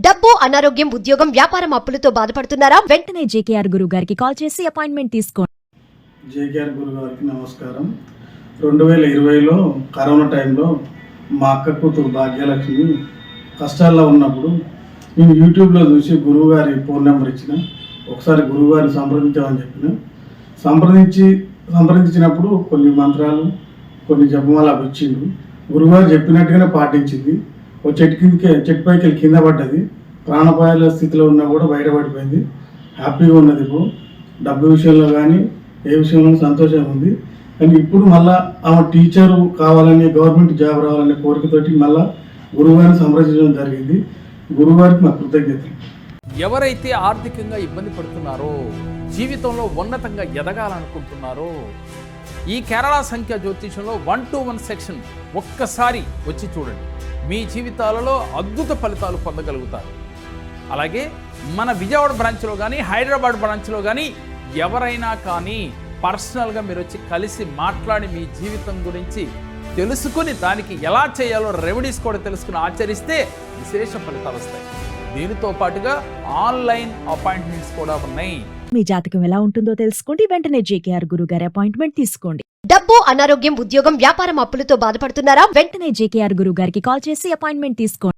డబ్బు, అనారోగ్యం, ఉద్యోగం, వ్యాపారం అప్పులతో బాధపడుతున్నారా? వెంటనే జేకేఆర్ గురువు గారికి కాల్ చేసి అపాయింట్మెంట్ తీసుకోండి. జేకేఆర్ గురువు గారికి నమస్కారం. 2020లో కరోనా టైంలో మా అక్క కూతురు భాగ్యలక్ష్మి కష్టాల్లో ఉన్నప్పుడు నేను యూట్యూబ్లో చూసి గురువు గారి ఫోన్ నెంబర్ ఇచ్చిన, ఒకసారి గురువు గారిని సంప్రదించామని చెప్పిన. సంప్రదించినప్పుడు కొన్ని మంత్రాలు, కొన్ని జపమాలు అవి ఇచ్చిండు. గురువుగారు చెప్పినట్టుగానే పాటించింది. ఓ చెట్టు పైకి వెళ్ళి కింద పడ్డది. ప్రాణపాయాల స్థితిలో ఉన్నా కూడా బయటపడిపోయింది. హ్యాపీగా ఉన్నది. ఇప్పుడు డబ్బు విషయంలో కానీ ఏ విషయంలో సంతోషంగా ఉంది. కానీ ఇప్పుడు మళ్ళీ ఆమె టీచరు కావాలని, గవర్నమెంట్ జాబ్ రావాలనే కోరికతోటి మళ్ళీ గురువుగారిని సంప్రదించడం జరిగింది. గురువుగారికి మా కృతజ్ఞతలు. ఎవరైతే ఆర్థికంగా ఇబ్బంది పడుతున్నారో, జీవితంలో ఉన్నతంగా ఎదగాలనుకుంటున్నారో, ఈ కేరళ సంఖ్య జ్యోతిషంలో 1-to-1 సెక్షన్ ఒక్కసారి వచ్చి చూడండి. మీ జీవితాలలో అద్భుత ఫలితాలు పొందగలుగుతారు. అలాగే మన విజయవాడ బ్రాంచ్లో కానీ, హైదరాబాద్ బ్రాంచ్లో కానీ ఎవరైనా కానీ పర్సనల్గా మీరు వచ్చి కలిసి మాట్లాడి మీ జీవితం గురించి తెలుసుకుని దానికి ఎలా చేయాలో రెమెడీస్ కూడా తెలుసుకుని ఆచరిస్తే విశేష ఫలితాలు వస్తాయి. దీనితో పాటుగా ఆన్లైన్ అపాయింట్మెంట్స్ కూడా ఉన్నాయి. మీ జాతకం ఎలా ఉంటుందో తెలుసుకోండి. వెంటనే జేకేఆర్ గురువు గారి అపాయింట్మెంట్ తీసుకోండి. డబ్బు, అనారోగ్యం, ఉద్యోగం, వ్యాపారం అప్పులతో బాధపడుతున్నారా? వెంటనే జేకేఆర్ గురువు గారికి కాల్ చేసి అపాయింట్మెంట్ తీసుకోండి.